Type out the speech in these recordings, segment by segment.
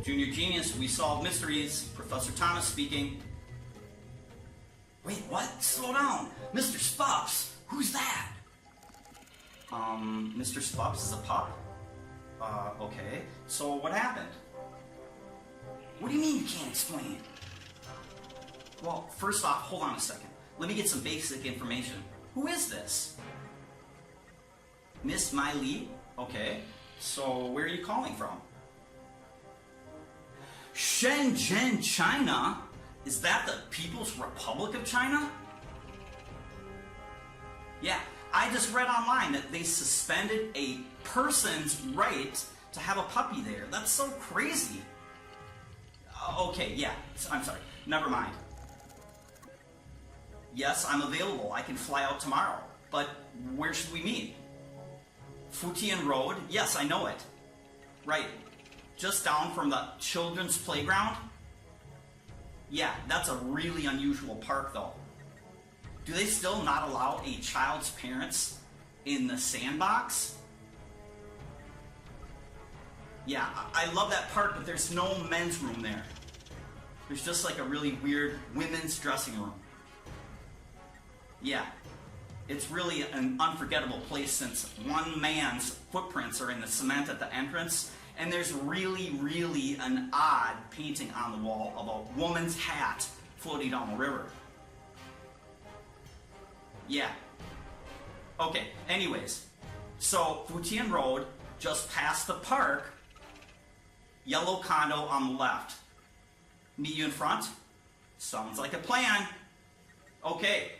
Junior Genius, we solve mysteries. Professor Thomas speaking. Wait, what? Slow down. Mr. Spups, who's that? Mr. Spups is a pup? Okay. So what happened? What do you mean you can't explain? Well, first off, hold on a second. Let me get some basic information. Who is this? Miss Miley? Okay. So where are you calling from? Shenzhen, China? Is that the People's Republic of China? Yeah, I just read online that they suspended a person's right to have a puppy there. That's so crazy. Okay, yeah, I'm sorry. Never mind. Yes, I'm available. I can fly out tomorrow. But where should we meet? Futian Road? Yes, I know it. Right. Just down from the children's playground? Yeah, that's a really unusual park though. Do they still not allow a child's parents in the sandbox? Yeah, I love that park, but there's no men's room there. There's just like a really weird women's dressing room. Yeah, it's really an unforgettable place since one man's footprints are in the cement at the entrance, and there's really an odd painting on the wall of a woman's hat floating down the river. Yeah. Okay, anyways, so Futian Road, just past the park, yellow condo on the left. Meet you in front? Sounds like a plan. Okay.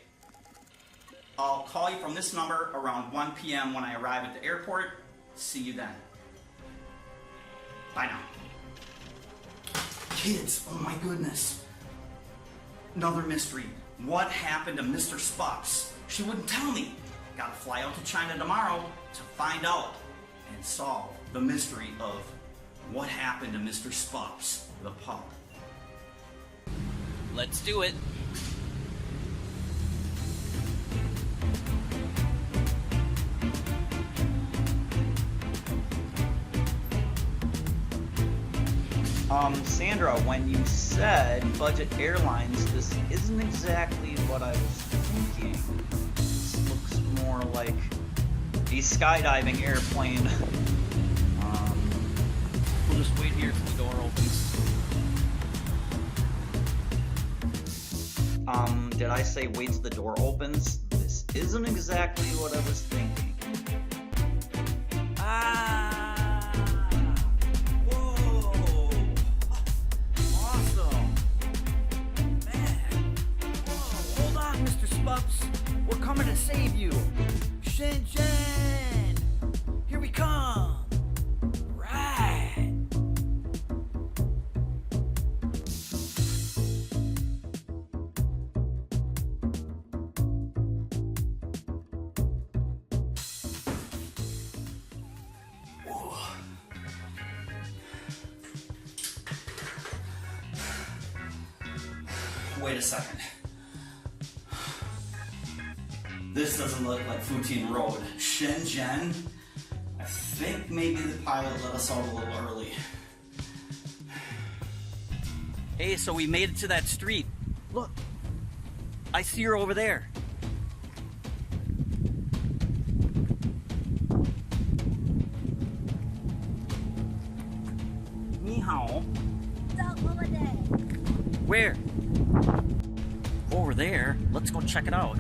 I'll call you from this number around 1 p.m. when I arrive at the airport. See you then. Bye now. Kids, oh my goodness. Another mystery. What happened to Mr. Spups? She wouldn't tell me. Gotta fly out to China tomorrow to find out and solve the mystery of what happened to Mr. Spups, the pup. Let's do it. Sandra, when you said budget airlines, this isn't exactly what I was thinking. This looks more like a skydiving airplane. We'll just wait here till the door opens. Did I say wait till the door opens? This isn't exactly what I was thinking. We're coming to save you. Shenzhen! Here we come! Right! Wait a second. This doesn't look like Futian Road. Shenzhen? I think maybe the pilot let us out a little early. Hey, so we made it to that street. Look, I see her over there. Ni hao. Where? Over there. Let's go check it out.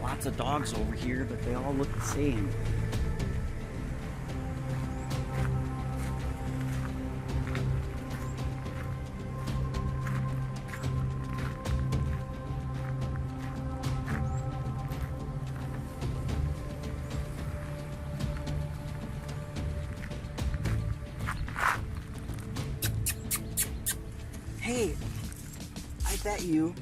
Lots of dogs over here, but they all look the same. Hey, I bet you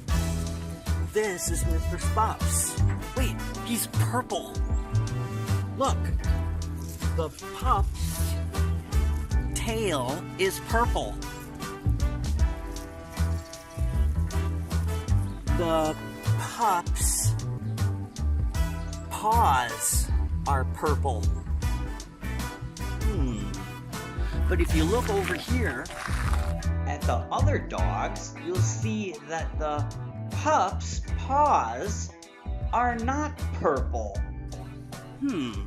this is Mr. Spups. Wait, he's purple. Look, the pup's tail is purple. The pup's paws are purple. But if you look over here At the other dogs, you'll see that the pup's paws are not purple.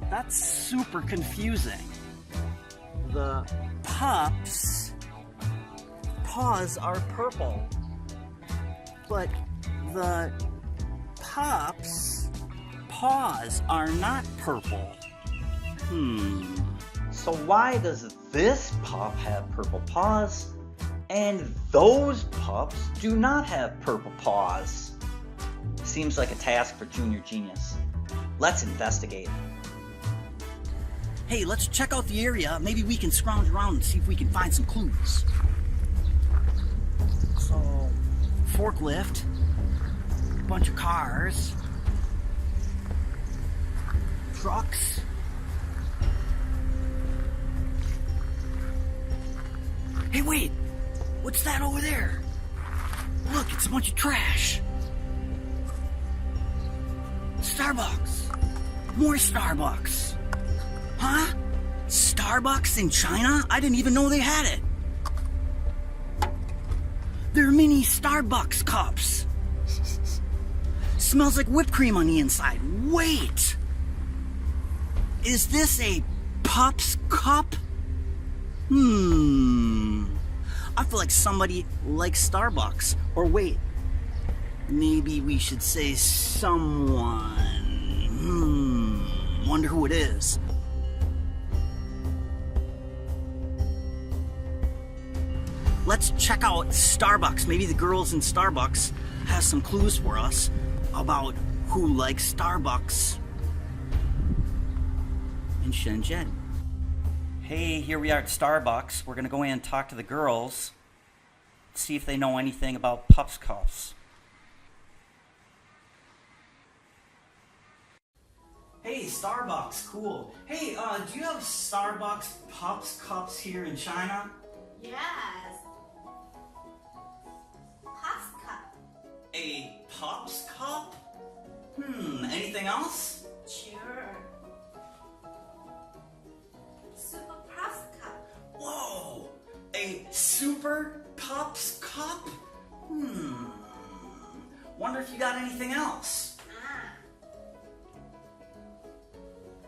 That's super confusing. The pup's paws are purple, but the pup's paws are not purple. So why does this pup have purple paws and those pups do not have purple paws? Seems like a task for Junior Genius. Let's investigate. Hey, let's check out the area. Maybe we can scrounge around and see if we can find some clues. So, forklift, bunch of cars, trucks. Hey, wait! What's that over there? Look, it's a bunch of trash. Starbucks. More Starbucks. Huh? Starbucks in China? I didn't even know they had it. They're mini Starbucks cups. Smells like whipped cream on the inside. Wait! Is this a Pup's cup? I feel like somebody likes Starbucks. Or wait, maybe we should say someone. Wonder who it is. Let's check out Starbucks. Maybe the girls in Starbucks have some clues for us about who likes Starbucks in Shenzhen. Hey, here we are at Starbucks. We're gonna go in and talk to the girls, see if they know anything about Pups Cups. Hey, Starbucks, cool. Hey, do you have Starbucks Pups Cups here in China? Yes. Pups cup. A Pups Cup? Anything else? Sure. Super Pups cup. Whoa! A Super Pups Cup? Wonder if you got anything else.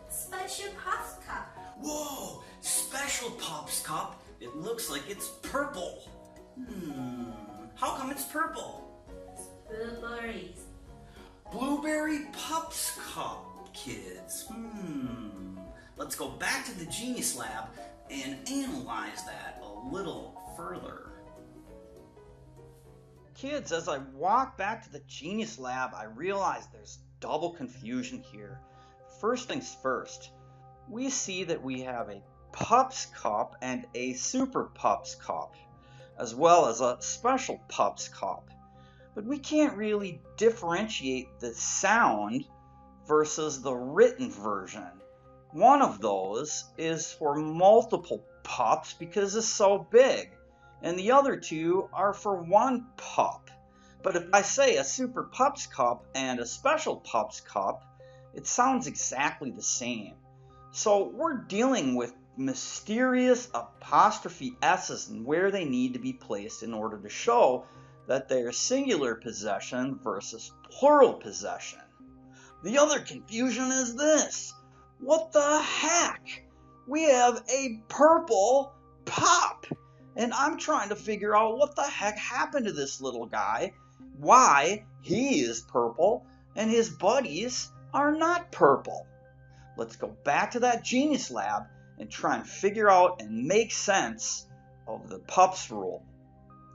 Special Pups cup. Whoa! Special Pups Cup? It looks like it's purple. How come it's purple? Blueberries. Blueberry Pups Cup, kids. Let's go back to the Genius Lab and analyze that a little further. Kids, as I walk back to the Genius Lab, I realize there's double confusion here. First things first, we see that we have a Pups Cup and a Super Pups Cup, as well as a Special Pups Cup. But we can't really differentiate the sound versus the written version. One of those is for multiple pups because it's so big, and the other two are for one pup. But if I say a Super Pups Cup and a Special Pups Cup, it sounds exactly the same. So we're dealing with mysterious apostrophe S's and where they need to be placed in order to show that they're singular possession versus plural possession. The other confusion is this. What the heck? We have a purple pup, and I'm trying to figure out what the heck happened to this little guy, why he is purple and his buddies are not purple. Let's go back to that Genius Lab and try and figure out and make sense of the Pups rule.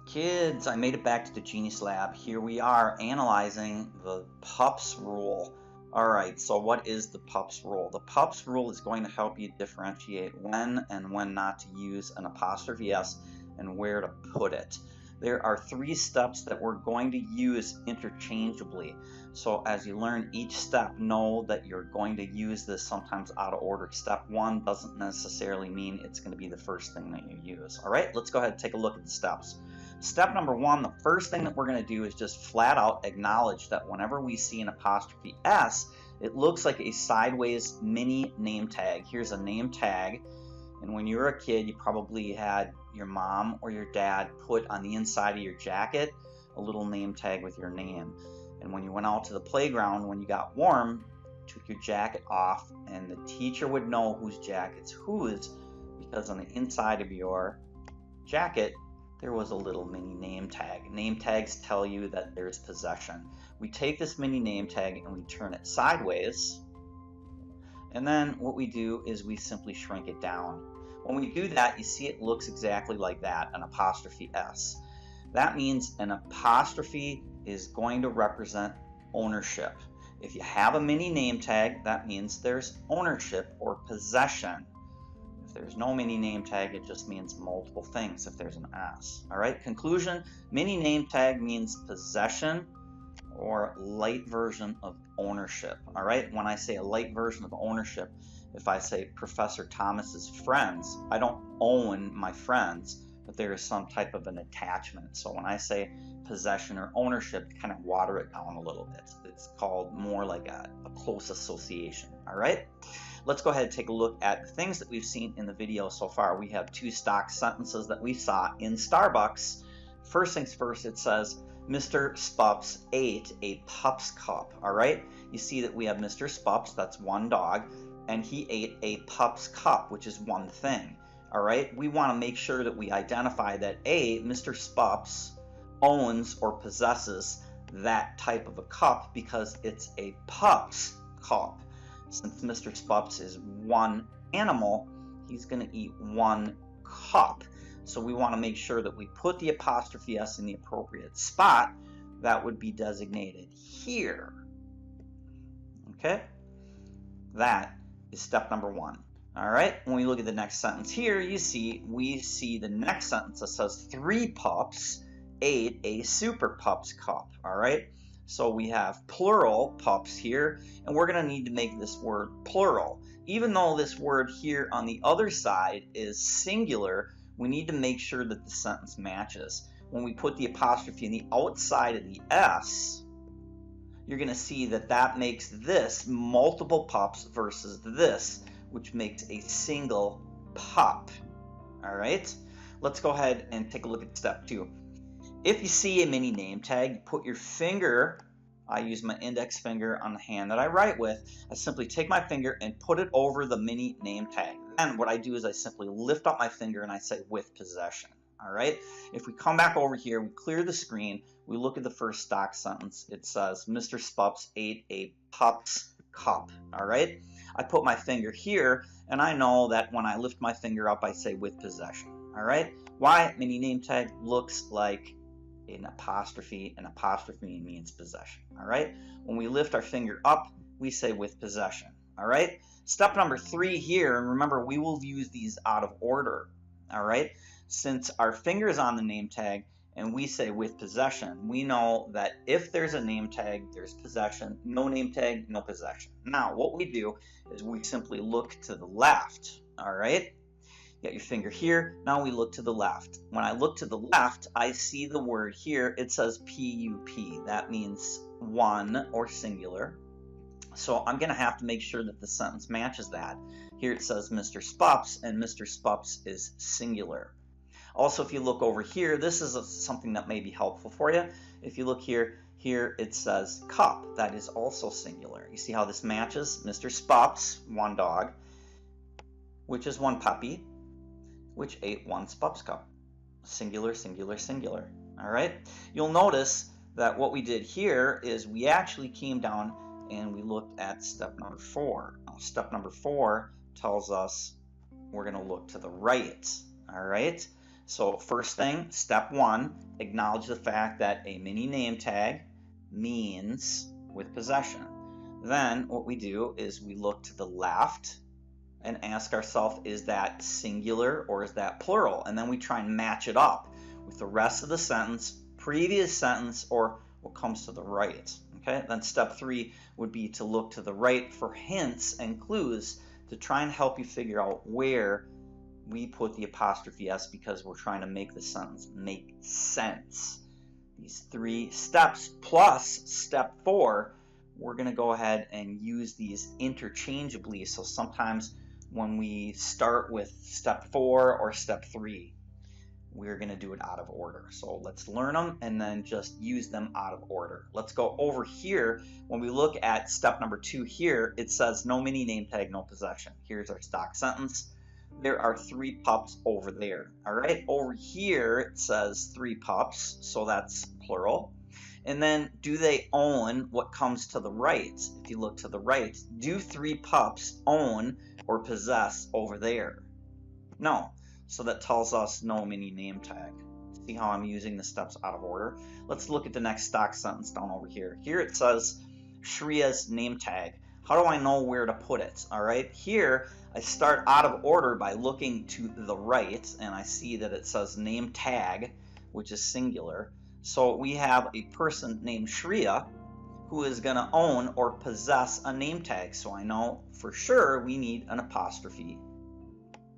Kids, I made it back to the Genius Lab. Here we are analyzing the Pups rule. Alright, so what is the Pups rule? The Pups rule is going to help you differentiate when and when not to use an apostrophe S and where to put it. There are 3 steps that we're going to use interchangeably. So as you learn each step, know that you're going to use this sometimes out of order. Step 1 doesn't necessarily mean it's going to be the first thing that you use. All right, let's go ahead and take a look at the steps. Step number 1, the first thing that we're going to do is just flat out acknowledge that whenever we see an apostrophe S, it looks like a sideways mini name tag. Here's a name tag. And when you were a kid, you probably had your mom or your dad put on the inside of your jacket a little name tag with your name. And when you went out to the playground, when you got warm, took your jacket off, and the teacher would know whose jacket's whose, because on the inside of your jacket, there was a little mini name tag. Name tags tell you that there's possession. We take this mini name tag and we turn it sideways. And then what we do is we simply shrink it down. When we do that, you see it looks exactly like that, an apostrophe S. That means an apostrophe is going to represent ownership. If you have a mini name tag, that means there's ownership or possession. If there's no mini name tag, it just means multiple things if there's an S. All right, conclusion, mini name tag means possession or light version of ownership. All right, when I say a light version of ownership, if I say Professor Thomas's friends, I don't own my friends, but there is some type of an attachment. So when I say possession or ownership, kind of water it down a little bit. It's called more like a close association. All right, let's go ahead and take a look at the things that we've seen in the video so far. We have 2 stock sentences that we saw in Starbucks. First things first, it says, Mr. Spups ate a Pups cup. All right, you see that we have Mr. Spups, that's one dog, and he ate a Pups cup, which is one thing. All right, we want to make sure that we identify that Mr. Spups owns or possesses that type of a cup because it's a Pups cup. Since Mr. Spups is one animal, he's going to eat one cup. So we want to make sure that we put the apostrophe S in the appropriate spot. That would be designated here. Okay, that is step number 1. All right, when we look at the next sentence here, we see the next sentence that says 3 pups ate a Super Pups cup. All right, so we have plural pups here, and we're going to need to make this word plural. Even though this word here on the other side is singular, we need to make sure that the sentence matches. When we put the apostrophe in the outside of the S, you're going to see that that makes this multiple pups versus this, which makes a single pup. All right, let's go ahead and take a look at step 2. If you see a mini name tag, you put your finger, I use my index finger on the hand that I write with, I simply take my finger and put it over the mini name tag. And what I do is I simply lift up my finger and I say with possession. All right, if we come back over here, we clear the screen, we look at the first stock sentence. It says Mr. Spups ate a Pups cup. All right, I put my finger here and I know that when I lift my finger up, I say with possession. All right, why? Mini name tag looks like an apostrophe. An apostrophe means possession. All right, when we lift our finger up, we say with possession. All right, step number 3 here, and remember we will use these out of order. All right, since our finger is on the name tag and we say with possession, we know that if there's a name tag, there's possession. No name tag, no possession. Now what we do is we simply look to the left. All right, you got your finger here, now we look to the left. When I look to the left, I see the word here, it says P-U-P. That means one or singular. So I'm going to have to make sure that the sentence matches that. Here it says Mr. Spups, and Mr. Spups is singular. Also, if you look over here, this is something that may be helpful for you. If you look here it says cup. That is also singular. You see how this matches? Mr. Spups, one dog, which is one puppy, which ate one Spups cup. Singular, singular, singular. All right? You'll notice that what we did here is we actually came down and we looked at step number 4. Now, step number 4 tells us we're going to look to the right. All right? So first thing, step 1, acknowledge the fact that a mini name tag means with possession. Then what we do is we look to the left and ask ourselves, is that singular or is that plural? And then we try and match it up. with the rest of the sentence, previous sentence, or what comes to the right. Okay, then step 3 would be to look to the right for hints and clues to try and help you figure out where we put the apostrophe S, because we're trying to make the sentence make sense. These 3 steps plus step 4, we're going to go ahead and use these interchangeably. So sometimes when we start with step 4 or step 3, we're going to do it out of order. So let's learn them and then just use them out of order. Let's go over here. When we look at step number 2 here, it says no mini name tag, no possession. Here's our stock sentence. There are 3 pups over there. All right, over here it says 3 pups, so that's plural. And then, do they own what comes to the right? If you look to the right, do 3 pups own or possess over there? No. So that tells us no mini name tag. See how I'm using the steps out of order? Let's look at the next stock sentence down over here. Here it says Shreya's name tag. How do I know where to put it? All right, here I start out of order by looking to the right, and I see that it says name tag, which is singular. So we have a person named Shreya who is going to own or possess a name tag. So I know for sure we need an apostrophe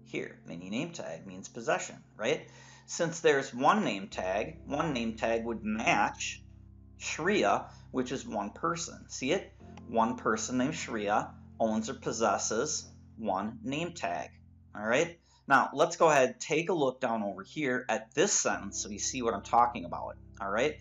here. Mini name tag means possession, right? Since there's one name tag would match Shreya, which is one person. See it? One person named Shreya owns or possesses one name tag. All right? Now, let's go ahead and take a look down over here at this sentence so you see what I'm talking about. All right?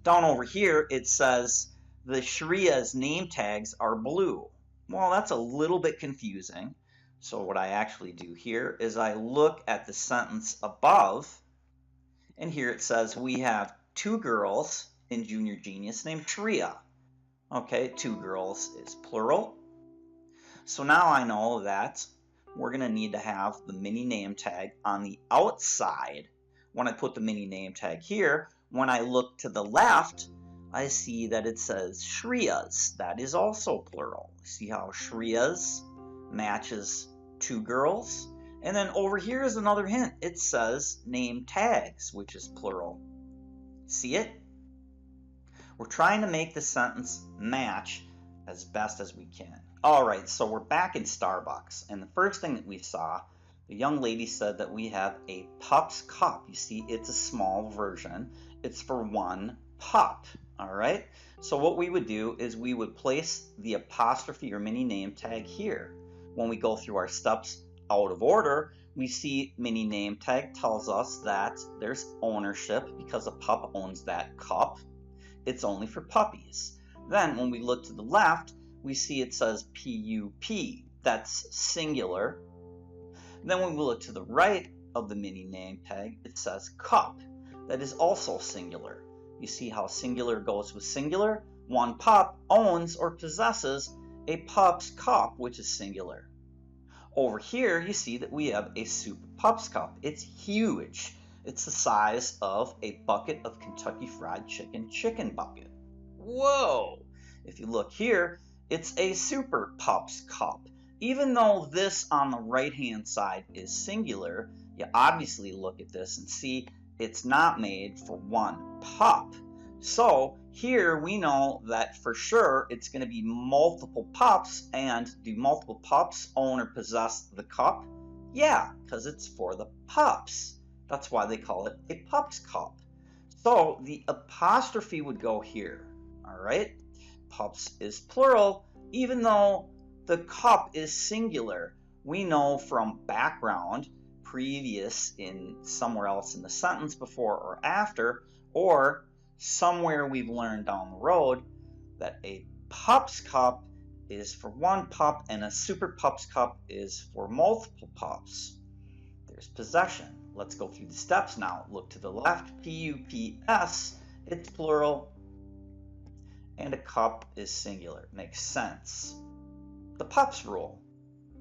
Down over here, it says the Shreya's name tags are blue. Well, that's a little bit confusing. So what I actually do here is I look at the sentence above, and here it says we have 2 girls in Junior Genius named Shreya. Okay, 2 girls is plural. So now I know that we're going to need to have the mini name tag on the outside. When I put the mini name tag here, when I look to the left, I see that it says Shreya's. That is also plural. See how Shreya's matches 2 girls? And then over here is another hint. It says name tags, which is plural. See it? We're trying to make the sentence match as best as we can. All right, so we're back in Starbucks, and the first thing that we saw, the young lady said that we have a pup's cup. You see, it's a small version. It's for 1 pup, all right? So what we would do is we would place the apostrophe or mini name tag here. When we go through our steps out of order, we see mini name tag tells us that there's ownership because a pup owns that cup. It's only for puppies. Then when we look to the left, we see it says P-U-P. That's singular. Then when we look to the right of the mini name tag, it says cup. That is also singular. You see how singular goes with singular? 1 pup owns or possesses a pup's cup, which is singular. Over here, you see that we have a Super Pups cup. It's huge. It's the size of a bucket of Kentucky Fried Chicken bucket. Whoa! If you look here, it's a Super Pups cup. Even though this on the right-hand side is singular, you obviously look at this and see it's not made for 1 pup. So here we know that for sure it's going to be multiple pups. And do multiple pups own or possess the cup? Yeah, because it's for the pups. That's why they call it a pup's cup. So the apostrophe would go here. All right, pups is plural, even though the cup is singular. We know from background, previous in somewhere else in the sentence, before or after, or somewhere we've learned down the road, that a pup's cup is for 1 pup and a Super Pups cup is for multiple pups. There's possession. Let's go through the steps now. Look to the left, P-U-P-S, it's plural, and a cup is singular. Makes sense. The pups rule.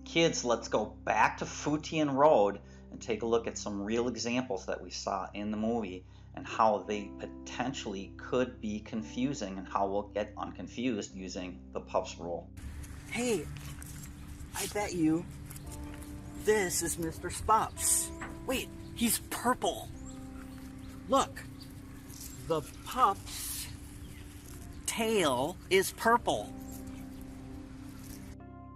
Kids, let's go back to Futian Road and take a look at some real examples that we saw in the movie and how they potentially could be confusing and how we'll get unconfused using the pups rule. Hey, I bet you this is Mr. Spups. Wait, he's purple. Look, the pup's tail is purple.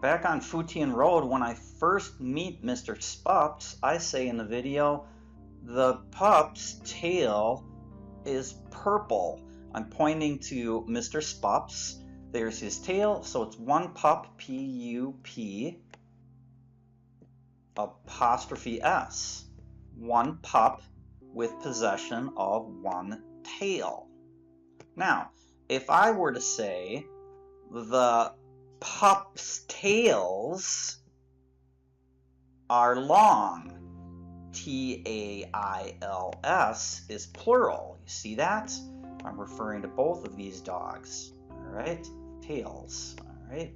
Back on Futian Road, when I first meet Mr. Spups, I say in the video, the pup's tail is purple. I'm pointing to Mr. Spups. There's his tail, so it's one pup, P-U-P, apostrophe S. One pup with possession of one tail. Now, if I were to say the pups' tails are long, T-A-I-L-S is plural. You see that? I'm referring to both of these dogs. All right, tails. All right,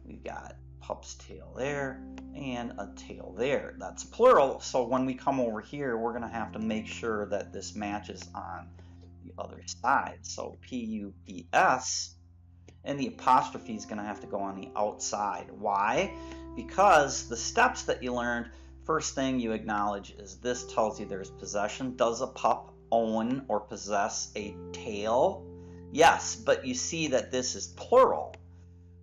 we've got pup's tail there and a tail there. That's plural. So when we come over here, we're going to have to make sure that this matches on the other side. So P-U-P-S, and the apostrophe is going to have to go on the outside. Why? Because the steps that you learned, first thing you acknowledge is this tells you there's possession. Does a pup own or possess a tail? Yes, but you see that this is plural.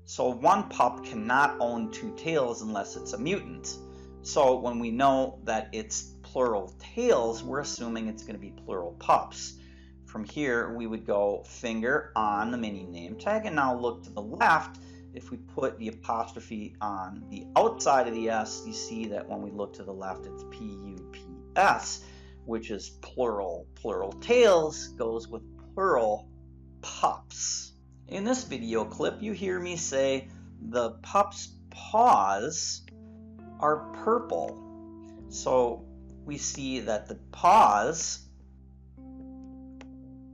So one pup cannot own two tails unless it's a mutant. So when we know that it's plural tails, we're assuming it's going to be plural pups. From here, we would go finger on the mini name tag, and now look to the left. If we put the apostrophe on the outside of the S, you see that when we look to the left, it's P-U-P-S, which is plural. Plural tails goes with plural pups. In this video clip, you hear me say the pup's paws are purple. So we see that the paws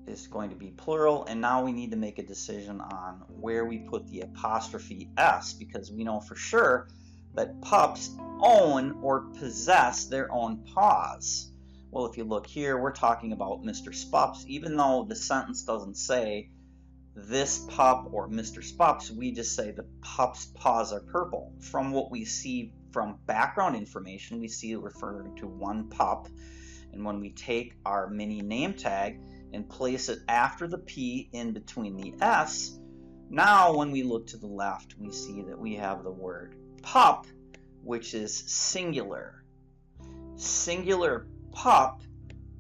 is going to be plural, and now we need to make a decision on where we put the apostrophe S, because we know for sure that pups own or possess their own paws. Well, if you look here, we're talking about Mr. Spups. Even though the sentence doesn't say this pup or Mr. Spups, we just say the pup's paws are purple. From what we see from background information, we see it referring to one pup, and when we take our mini name tag and place it after the P in between the S, now when we look to the left, we see that we have the word pup, which is singular. Singular pup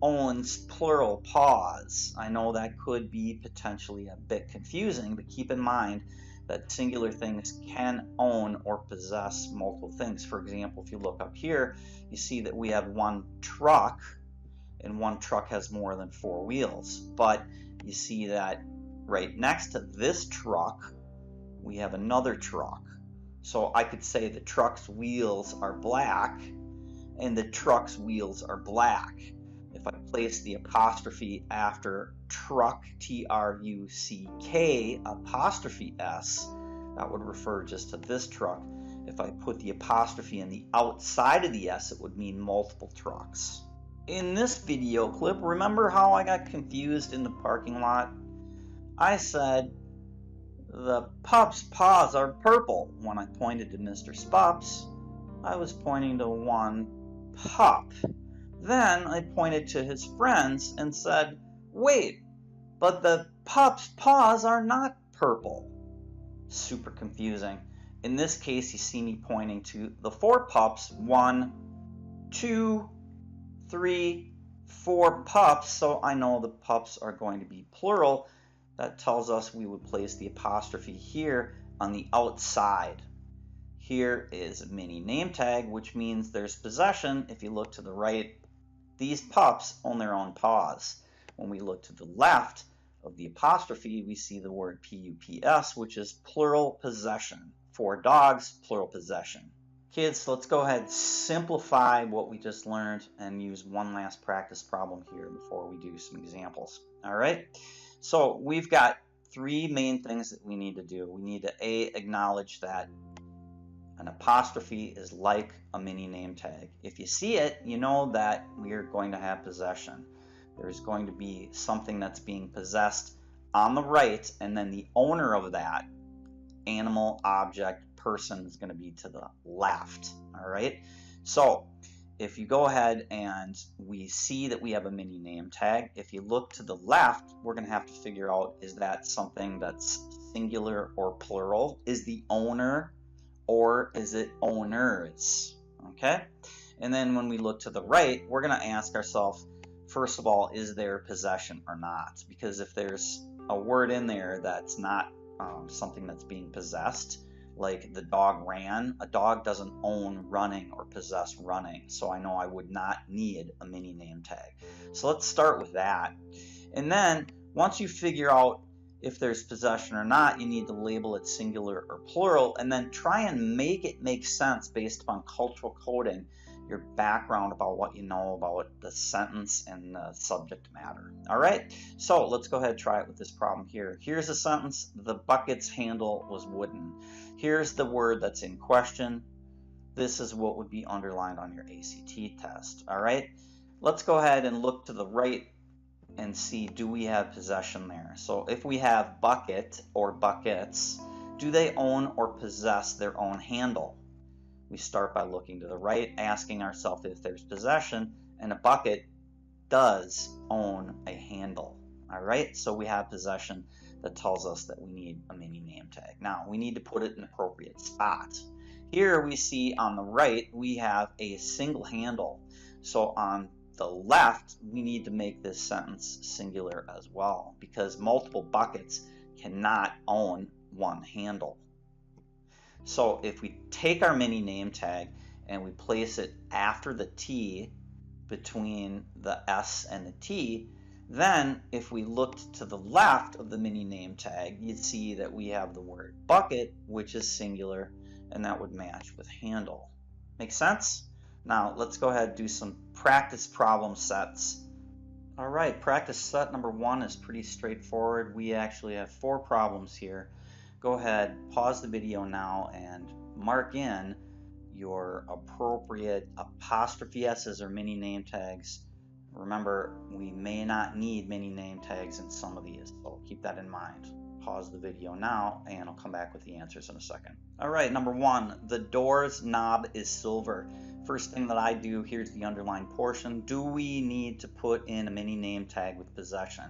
owns plural paws. I know that could be potentially a bit confusing, but keep in mind that singular things can own or possess multiple things. For example, if you look up here, you see that we have one truck, and one truck has more than four wheels. But you see that right next to this truck, we have another truck. So I could say the truck's wheels are black, and the truck's wheels are black. If I place the apostrophe after truck, T-R-U-C-K, apostrophe S, that would refer just to this truck. If I put the apostrophe in the outside of the S, it would mean multiple trucks. In this video clip, remember how I got confused in the parking lot? I said the pup's paws are purple. When I pointed to Mr. Spups, I was pointing to one pup. Then I pointed to his friends and said, wait, but the pup's paws are not purple. Super confusing. In this case, you see me pointing to the four pups. 1, 2, 3, 4 pups, so I know the pups are going to be plural. That tells us we would place the apostrophe here on the outside. Here is a mini name tag, which means there's possession. If you look to the right, these pups own their own paws. When we look to the left of the apostrophe, we see the word P-U-P-S, which is plural possession. 4 dogs, plural possession. Kids, let's go ahead and simplify what we just learned and use one last practice problem here before we do some examples. All right, so we've got 3 main things that we need to do. We need to acknowledge that an apostrophe is like a mini name tag. If you see it, you know that we are going to have possession. There's going to be something that's being possessed on the right, and then the owner of that animal, object, person is going to be to the left. All right, so if you go ahead and we see that we have a mini name tag, if you look to the left, we're going to have to figure out, is that something that's singular or plural? Is the owner, or is it owners? Okay. And then when we look to the right, we're going to ask ourselves, first of all, is there possession or not? Because if there's a word in there that's not something that's being possessed, like the dog ran, a dog doesn't own running or possess running. So I know I would not need a mini name tag. So let's start with that. And then once you figure out if there's possession or not, you need to label it singular or plural, and then try and make it make sense based upon cultural coding, your background about what you know about the sentence and the subject matter. All right, so let's go ahead and try it with this problem here. Here's a sentence: the bucket's handle was wooden. Here's the word that's in question. This is what would be underlined on your ACT test. All right, let's go ahead and look to the right and see, do we have possession there? So if we have bucket or buckets, do they own or possess their own handle? We start by looking to the right, asking ourselves if there's possession, and a bucket does own a handle. All right, so we have possession. That tells us that we need a mini name tag. Now we need to put it in an appropriate spot. Here we see on the right we have a single handle. So on the left we need to make this sentence singular as well, because multiple buckets cannot own one handle. So if we take our mini name tag and we place it after the T, between the S and the T, then if we looked to the left of the mini name tag, you'd see that we have the word bucket, which is singular, and that would match with handle. Make sense? Now let's go ahead and do some practice problem sets. All right, practice set number 1 is pretty straightforward. We actually have 4 problems here. Go ahead, pause the video now, and mark in your appropriate apostrophe S's or mini name tags. Remember, we may not need mini name tags in some of these, so keep that in mind. Pause the video now, and I'll come back with the answers in a second. All right, number 1, the door's knob is silver. First thing that I do, here's the underlined portion. Do we need to put in a mini name tag with possession?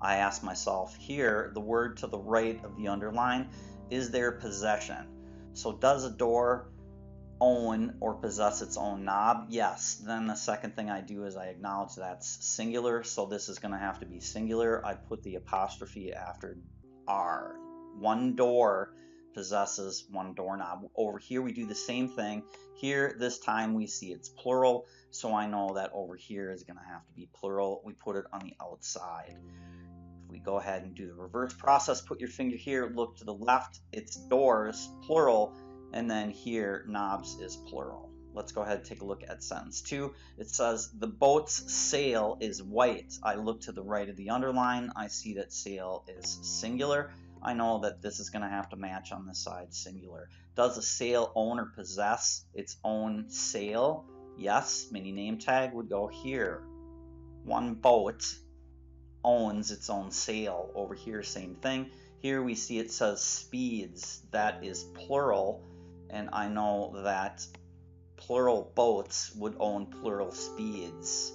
I ask myself here, the word to the right of the underline, is there possession? So does a door own or possess its own knob? Yes. Then the second thing I do is I acknowledge that's singular, so this is going to have to be singular. I put the apostrophe after R. One door possesses one doorknob. Over here we do the same thing. Here this time we see it's plural, so I know that over here is going to have to be plural. We put it on the outside. If we go ahead and do the reverse process, put your finger here, look to the left, it's doors, plural, and then here knobs is plural. Let's go ahead and take a look at sentence 2. It says the boat's sail is white. I look to the right of the underline. I see that sail is singular. I know that this is going to have to match on this side, singular. Does a sail own or possess its own sail? Yes. Mini name tag would go here. One boat owns its own sail. Over here, same thing. Here we see it says speeds. That is plural, and I know that plural boats would own plural speeds.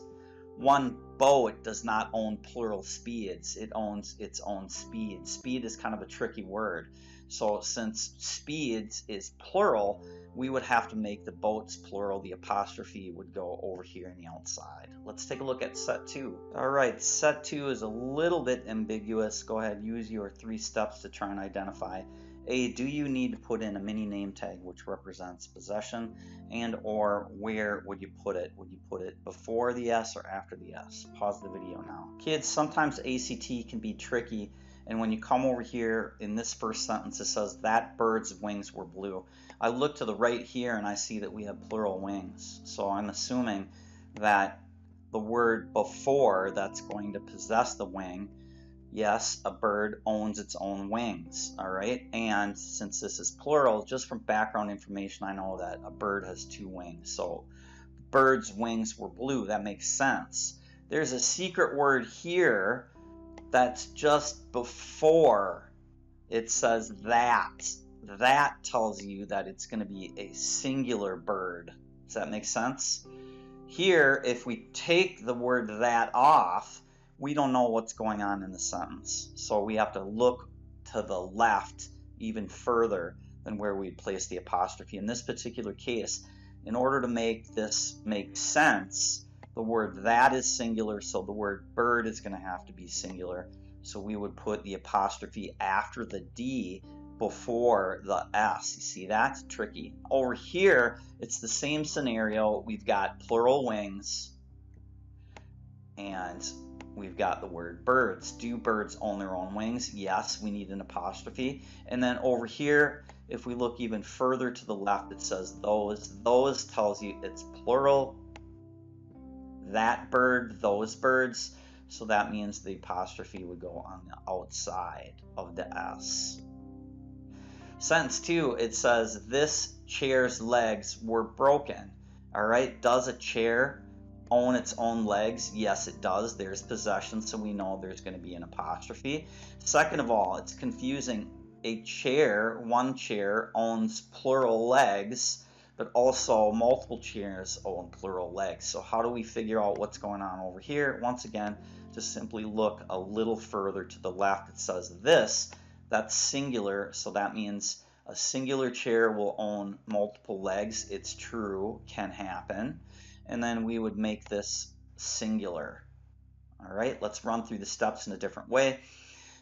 One boat does not own plural speeds. It owns its own speed. Speed is kind of a tricky word. So since speeds is plural, we would have to make the boats plural. The apostrophe would go over here on the outside. Let's take a look at set 2. All right, set 2 is a little bit ambiguous. Go ahead, use your 3 steps to try and identify. A, do you need to put in a mini name tag which represents possession, and or where would you put it? Would you put it before the S or after the S? Pause the video now. Kids, sometimes ACT can be tricky, and when you come over here in this first sentence, it says that bird's wings were blue. I look to the right here and I see that we have plural wings, so I'm assuming that the word before that's going to possess the wing, yes, a bird owns its own wings, all right? And since this is plural, just from background information, I know that a bird has 2 wings. So the bird's wings were blue. That makes sense. There's a secret word here that's just before it says that. That tells you that it's going to be a singular bird. Does that make sense? Here, if we take the word that off, we don't know what's going on in the sentence. So we have to look to the left even further than where we'd place the apostrophe. In this particular case, in order to make this make sense, the word that is singular, so the word bird is going to have to be singular. So we would put the apostrophe after the D before the S. You see, that's tricky. Over here, it's the same scenario. We've got plural wings, and we've got the word birds. Do birds own their own wings? Yes, we need an apostrophe. And then over here, if we look even further to the left, it says those. Those tells you it's plural. That bird, those birds. So that means the apostrophe would go on the outside of the S. Sentence 2, it says this chair's legs were broken. All right, does a chair own its own legs? Yes, it does. There's possession, so we know there's going to be an apostrophe. Second of all, it's confusing. A chair, one chair, owns plural legs, but also multiple chairs own plural legs. So how do we figure out what's going on over here? Once again, just simply look a little further to the left. It says this. That's singular, so that means a singular chair will own multiple legs. It's true, can happen. And then we would make this singular. All right, let's run through the steps in a different way.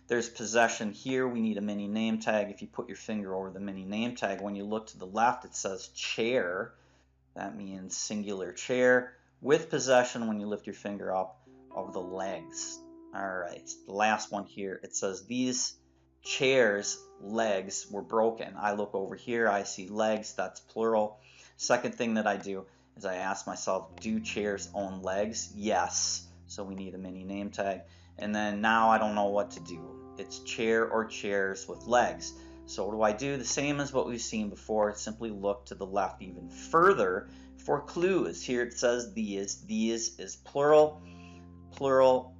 There's possession here. We need a mini name tag. If you put your finger over the mini name tag, when you look to the left, it says chair. That means singular chair. With possession, when you lift your finger up, of the legs. All right, the last one here, it says these chairs' legs were broken. I look over here, I see legs, that's plural. Second thing that I do is I ask myself, do chairs own legs? Yes. So we need a mini name tag. And then now I don't know what to do. It's chair or chairs with legs. So what do I do? The same as what we've seen before. Simply look to the left even further for clues. Here it says these. These is plural. Plural.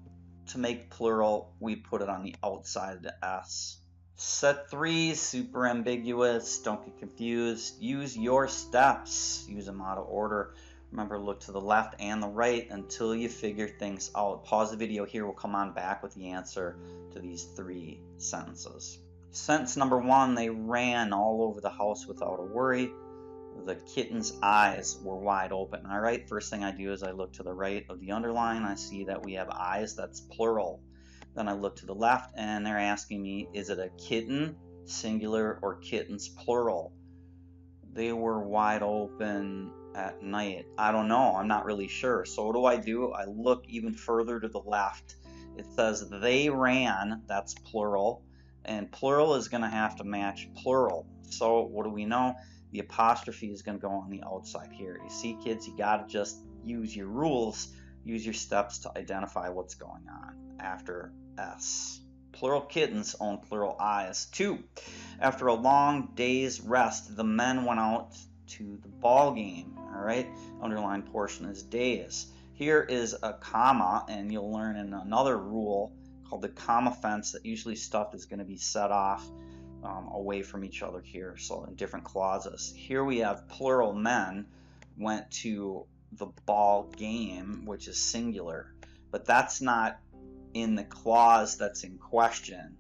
To make plural, we put it on the outside of the S. Set 3, super ambiguous. Don't get confused. Use your steps. Use them out of order. Remember, look to the left and the right until you figure things out. Pause the video here. We'll come on back with the answer to these 3 sentences. Sentence number 1, they ran all over the house without a worry. The kitten's eyes were wide open. All right, first thing I do is I look to the right of the underline. I see that we have eyes, that's plural. Then I look to the left and they're asking me, is it a kitten, singular, or kittens, plural? They were wide open at night. I don't know, I'm not really sure. So what do? I look even further to the left. It says they ran, that's plural, and plural is going to have to match plural. So what do we know? The apostrophe is going to go on the outside here. You see, kids, you got to just use your rules, use your steps to identify what's going on after S. Plural kittens own plural eyes. 2, after a long day's rest, the men went out to the ball game. All right, underlined portion is days. Here is a comma, and you'll learn in another rule called the comma fence that usually stuff is going to be set off away from each other here, so in different clauses. Here we have plural men went to the ball game, which is singular, but that's not in the clause that's in question.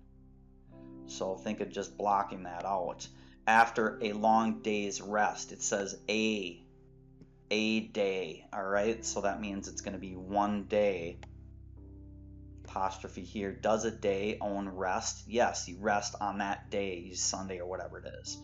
So think of just blocking that out. After a long day's rest, it says a day, all right? So that means it's going to be one day. Apostrophe here. Does a day own rest? Yes, you rest on that day, Sunday or whatever it is.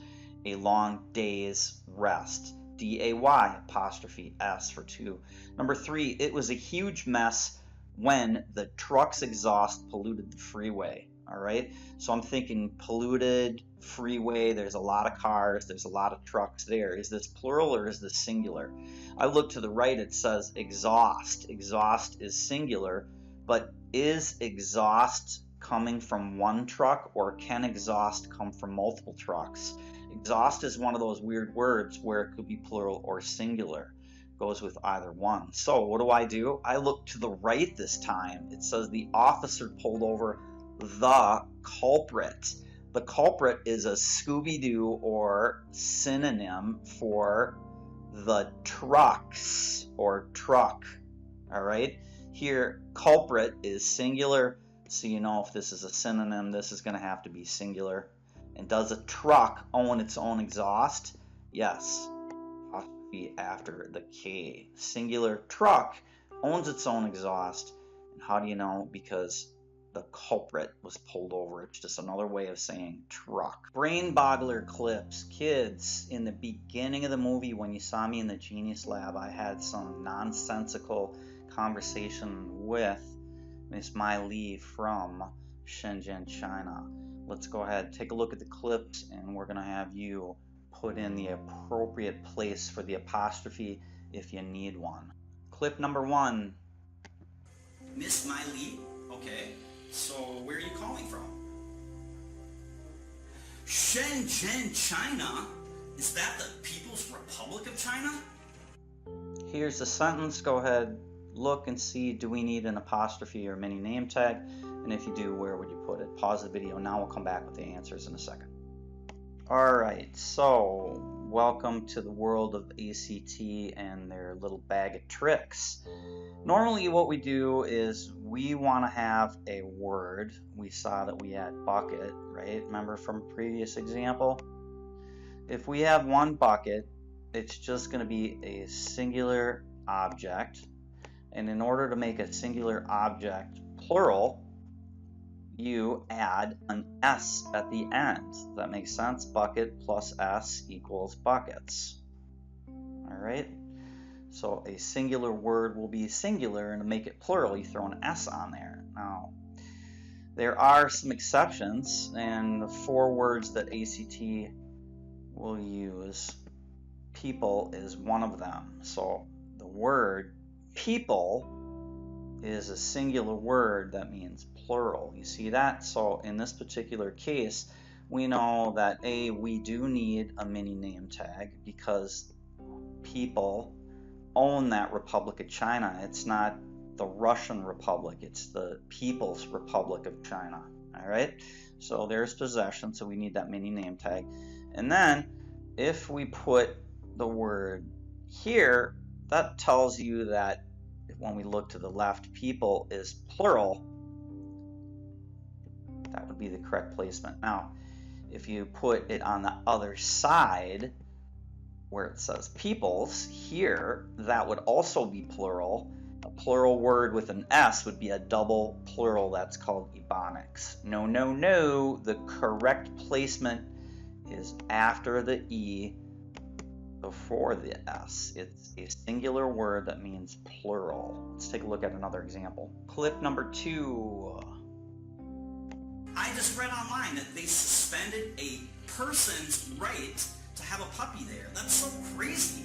A long day's rest. D-A-Y, apostrophe S for 2. Number 3, it was a huge mess when the truck's exhaust polluted the freeway. All right, so I'm thinking polluted freeway, there's a lot of cars, there's a lot of trucks there. Is this plural or is this singular? I look to the right, it says exhaust. Exhaust is singular, but is exhaust coming from one truck, or can exhaust come from multiple trucks? Exhaust is one of those weird words where it could be plural or singular. Goes with either one. So what do? I look to the right this time. It says the officer pulled over the culprit. The culprit is a Scooby-Doo or synonym for the trucks or truck. All right. Here, culprit is singular, so you know if this is a synonym, this is going to have to be singular. And does a truck own its own exhaust? Yes. Apostrophe after the K. Singular truck owns its own exhaust. And how do you know? Because the culprit was pulled over. It's just another way of saying truck. Brain boggler clips. Kids, in the beginning of the movie, when you saw me in the Genius Lab, I had some nonsensical conversation with Miss Mai Li from Shenzhen, China. Let's go ahead, take a look at the clips, and we're going to have you put in the appropriate place for the apostrophe if you need one. Clip number 1. Miss Mai Li? Okay. So where are you calling from? Shenzhen, China? Is that the People's Republic of China? Here's the sentence. Go ahead, look and see, do we need an apostrophe or mini name tag? And if you do, where would you put it? Pause the video now. We'll come back with the answers in a second. Alright, so welcome to the world of ACT and their little bag of tricks. Normally what we do is we want to have a word. We saw that we had bucket, right? Remember from a previous example? If we have one bucket, it's just going to be a singular object. And in order to make a singular object plural, you add an S at the end. Does that make sense? Bucket plus S equals buckets. All right. So a singular word will be singular, and to make it plural, you throw an S on there. Now, there are some exceptions, and the 4 words that ACT will use, people is one of them. So the word people is a singular word that means plural. You see that? So in this particular case, we know that we do need a mini name tag because people own that Republic of China. It's not the Russian Republic, it's the People's Republic of China. All right, so there's possession, so we need that mini name tag. And then if we put the word here, that tells you that when we look to the left, people is plural. That would be the correct placement. Now, if you put it on the other side, where it says peoples, here, that would also be plural. A plural word with an S would be a double plural. That's called ebonics. No, no, no. The correct placement is after the E, before the S. It's a singular word that means plural. Let's take a look at another example. Clip number 2. I just read online that they suspended a person's right to have a puppy there. That's so crazy.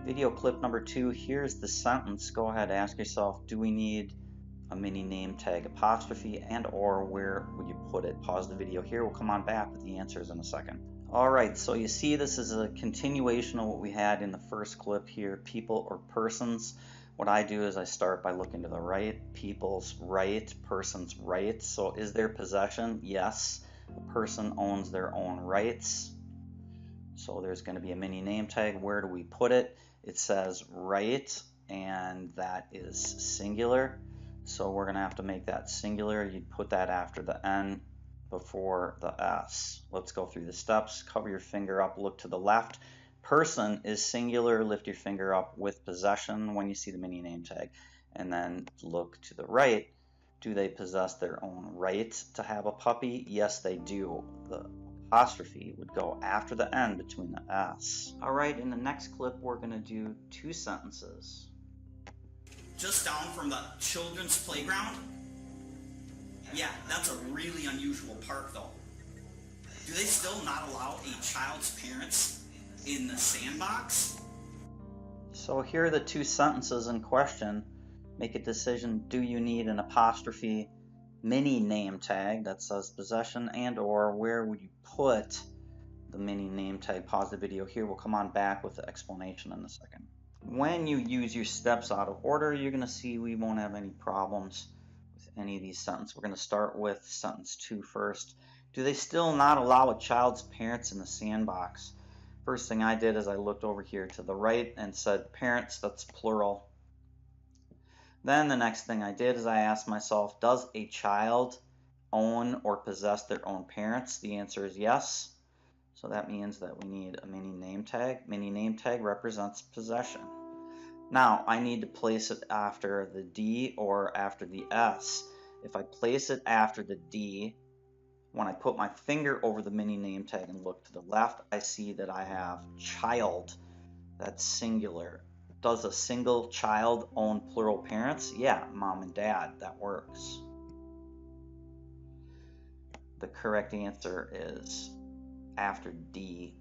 Video clip number 2. Here's the sentence. Go ahead, ask yourself, do we need a mini name tag apostrophe, and or where would you put it? Pause the video here. We'll come on back with the answers in a second. Alright, so you see this is a continuation of what we had in the first clip here, people or persons. What I do is I start by looking to the right, people's right, person's right. So is there possession? Yes. A person owns their own rights. So there's going to be a mini name tag. Where do we put it? It says right, and that is singular. So we're going to have to make that singular. You'd put that after the N, before the S. Let's go through the steps. Cover your finger up, look to the left. Person is singular, lift your finger up with possession when you see the mini name tag. And then look to the right. Do they possess their own right to have a puppy? Yes, they do. The apostrophe would go after the N between the S. All right, in the next clip, we're going to do 2 sentences. Just down from the children's playground? Yeah, that's a really unusual park though. Do they still not allow a child's parents in the sandbox? So here are the 2 sentences in question. Make a decision. Do you need an apostrophe mini name tag that says possession, and or where would you put the mini name tag? Pause the video here. We'll come on back with the explanation in a second. When you use your steps out of order, you're going to see we won't have any problems with any of these sentences. We're going to start with sentence 2 first. Do they still not allow a child's parents in the sandbox? First thing I did is I looked over here to the right and said parents, that's plural. Then the next thing I did is I asked myself, does a child own or possess their own parents? The answer is yes. So that means that we need a mini name tag. Mini name tag represents possession. Now I need to place it after the D or after the S. If I place it after the D, when I put my finger over the mini name tag and look to the left, I see that I have child. That's singular. Does a single child own plural parents? Yeah, mom and dad. That works. The correct answer is after D.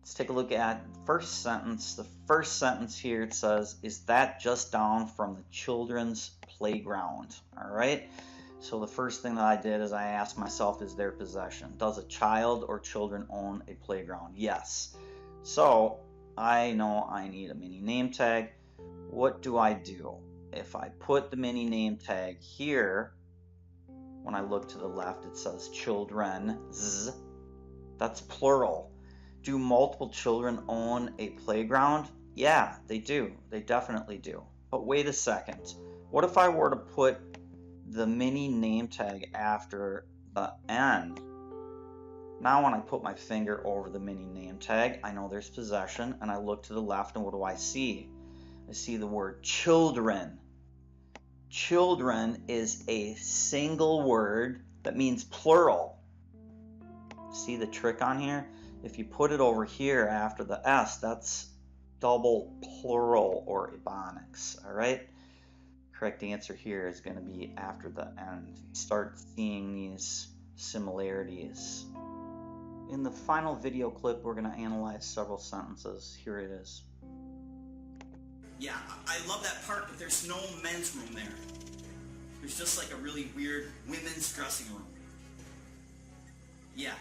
Let's take a look at the first sentence. The first sentence here, it says, is that just down from the children's playground? All right. So the first thing that I did is I asked myself, is their possession? Does a child or children own a playground? Yes. So I know I need a mini name tag. What do? If I put the mini name tag here, when I look to the left, it says children. That's plural. Do multiple children own a playground? Yeah, they do. They definitely do. But wait a second. What if I were to put the mini name tag after the N? Now when I put my finger over the mini name tag, I know there's possession, and I look to the left, and what do I see? I see the word children. Children is a single word that means plural. See the trick on here? If you put it over here after the S, that's double plural or ebonics, all right? Correct answer here is going to be after the end. Start seeing these similarities. In the final video clip, we're going to analyze several sentences. Here it is. Yeah, I love that part, but there's no men's room there. There's just like a really weird women's dressing room. Yeah,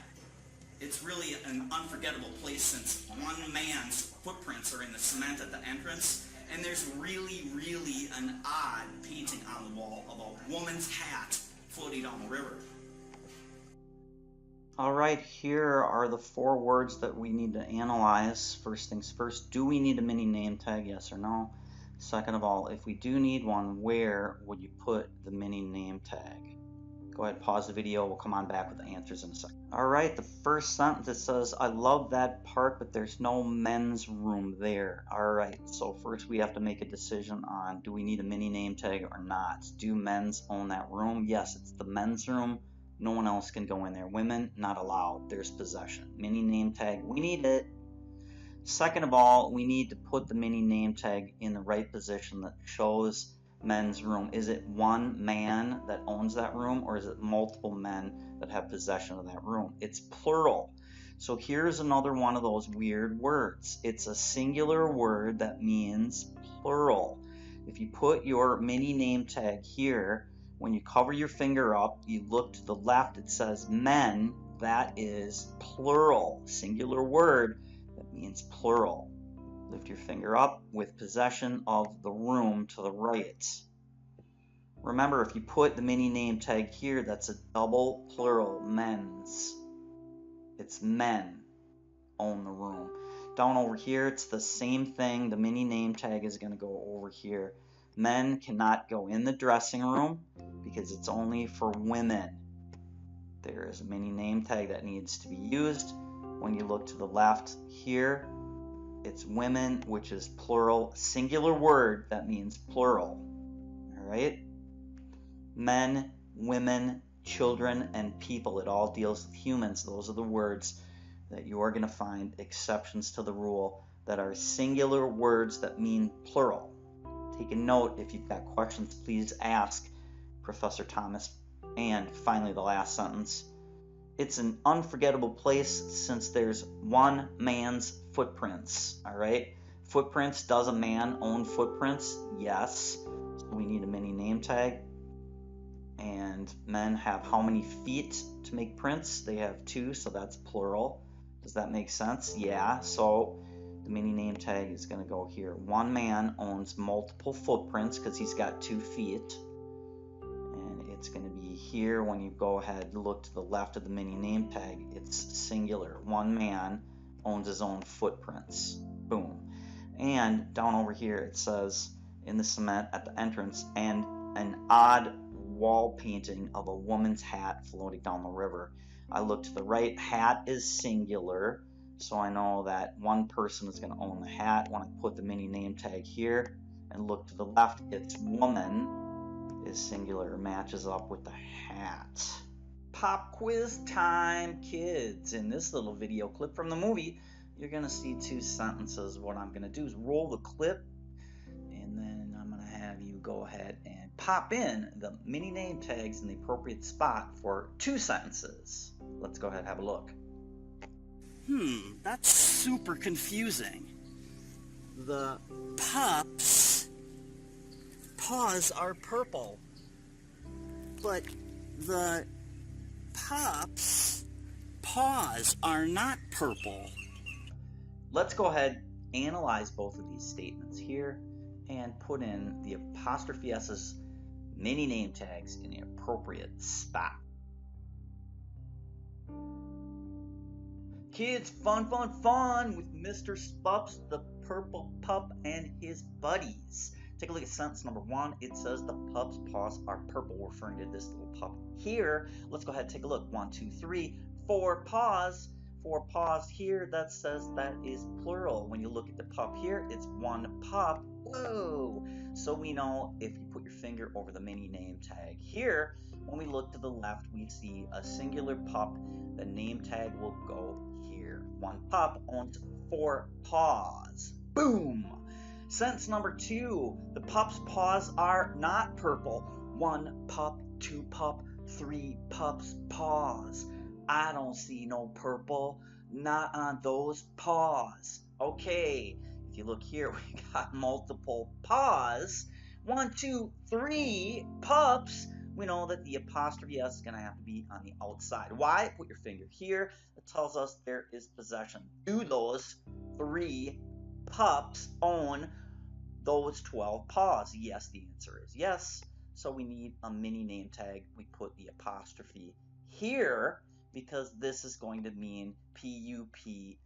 it's really an unforgettable place since one man's footprints are in the cement at the entrance, and there's really, really an odd painting on the wall of a woman's hat floating down the river. All right, here are the 4 words that we need to analyze. First things first, do we need a mini name tag, yes or no? Second of all, if we do need one, where would you put the mini name tag? Go ahead, pause the video. We'll come on back with the answers in a second. All right, the first sentence, it says, I love that part, but there's no men's room there. All right, so first we have to make a decision on, do we need a mini name tag or not? Do men's own that room? Yes, it's the men's room. No one else can go in there. Women, not allowed. There's possession. Mini name tag, we need it. Second of all, we need to put the mini name tag in the right position that shows men's room. Is it one man that owns that room, or is it multiple men that have possession of that room? It's plural. So here's another one of those weird words. It's a singular word that means plural. If you put your mini name tag here, when you cover your finger up, you look to the left, it says men. That is plural. Singular word that means plural. Lift your finger up with possession of the room to the right. Remember, if you put the mini name tag here, that's a double plural, men's. It's men own the room. Down over here, it's the same thing. The mini name tag is going to go over here. Men cannot go in the dressing room because it's only for women. There is a mini name tag that needs to be used. When you look to the left here, it's women, which is plural, singular word that means plural. All right? Men, women, children, and people. It all deals with humans. Those are the words that you are going to find exceptions to the rule that are singular words that mean plural. Take a note. If you've got questions, please ask Professor Thomas. And finally, the last sentence. It's an unforgettable place since there's one man's footprints. All right? Footprints. Does a man own footprints? Yes. So we need a mini name tag. And men have how many feet to make prints? They have 2, so that's plural. Does that make sense? Yeah. So the mini name tag is going to go here. One man owns multiple footprints because he's got 2 feet. And it's it's going to be here. When you go ahead and look to the left of the mini name tag, it's singular. One man owns his own footprints. Boom. And down over here it says in the cement at the entrance, and an odd wall painting of a woman's hat floating down the river. I look to the right, hat is singular, so I know that one person is going to own the hat. When I put the mini name tag here and look to the left, it's woman is singular, matches up with the hat. Pop quiz time, kids. In this little video clip from the movie, you're going to see two sentences. What I'm going to do is roll the clip, and then I'm going to have you go ahead and pop in the mini name tags in the appropriate spot for two sentences. Let's go ahead and have a look. That's super confusing. The pups' paws are purple, but the pups' paws are not purple. Let's go ahead and analyze both of these statements here and put in the apostrophe S's mini name tags in the appropriate spot. Kids, fun with Mr. Spups, the purple pup, and his buddies. Take a look at sentence number 1. It says the pup's paws are purple, referring to this little pup here. Let's go ahead and take a look. 1, 2, 3, 4 paws. 4 paws here. That says that is plural. When you look at the pup here, it's one pup. Whoa! So we know if you put your finger over the mini name tag here, when we look to the left, we see a singular pup. The name tag will go here. One pup owns 4 paws. Boom! Sentence number 2. The pup's paws are not purple. 1 pup, 2 pup, 3 pups' paws. I don't see no purple. Not on those paws. Okay, if you look here, we got multiple paws. 1, 2, 3 pups. We know that the apostrophe S is going to have to be on the outside. Why? Put your finger here. It tells us there is possession. Do those 3 pups own those 12 paws? Yes, the answer is yes. So we need a mini name tag. We put the apostrophe here because this is going to mean P-U-P-S.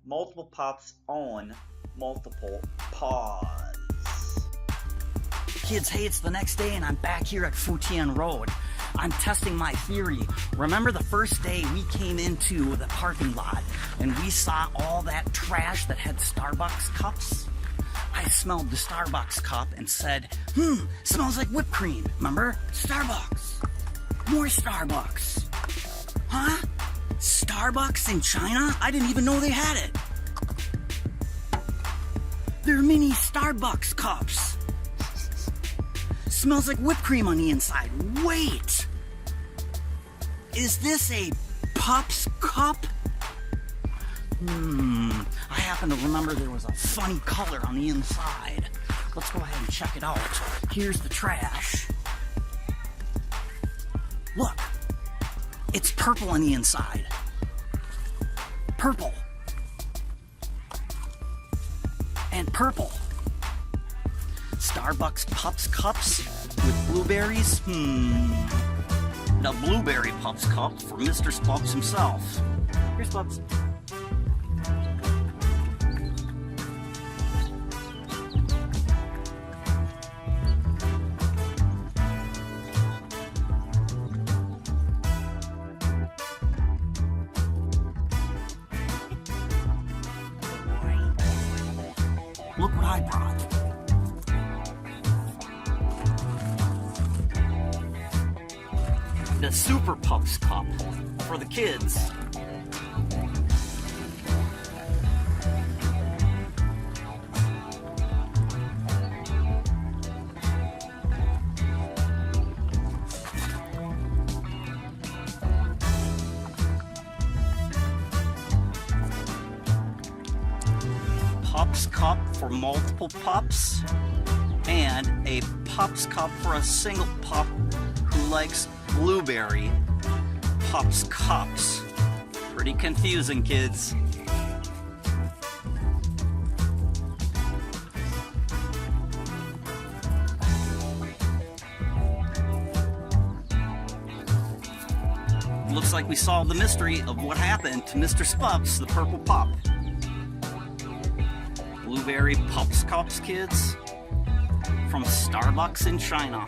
Multiple pups own multiple paws. Kids, hey, it's the next day and I'm back here at Futian Road. I'm testing my theory. Remember the first day we came into the parking lot and we saw all that trash that had Starbucks cups? I smelled the Starbucks cup and said, smells like whipped cream. Remember? Starbucks. More Starbucks. Huh? Starbucks in China? I didn't even know they had it. They're mini Starbucks cups. Smells like whipped cream on the inside. Wait! Is this a pup's cup? I happen to remember there was a funny color on the inside. Let's go ahead and check it out. Here's the trash. Look! It's purple on the inside. Purple. And purple. Starbucks Pups cups with blueberries? The blueberry Pups cup for Mr. Spups himself. Here's Spups. Look what I brought. The Super Pups cup for the kids. Pups cup for multiple pups, and a Pups cup for a single pup who likes blueberry Pups cups. Pretty confusing, kids. looks like we solved the mystery of what happened to Mr. Spups, the purple pup. Blueberry Pups Cups, kids, from Starbucks in China.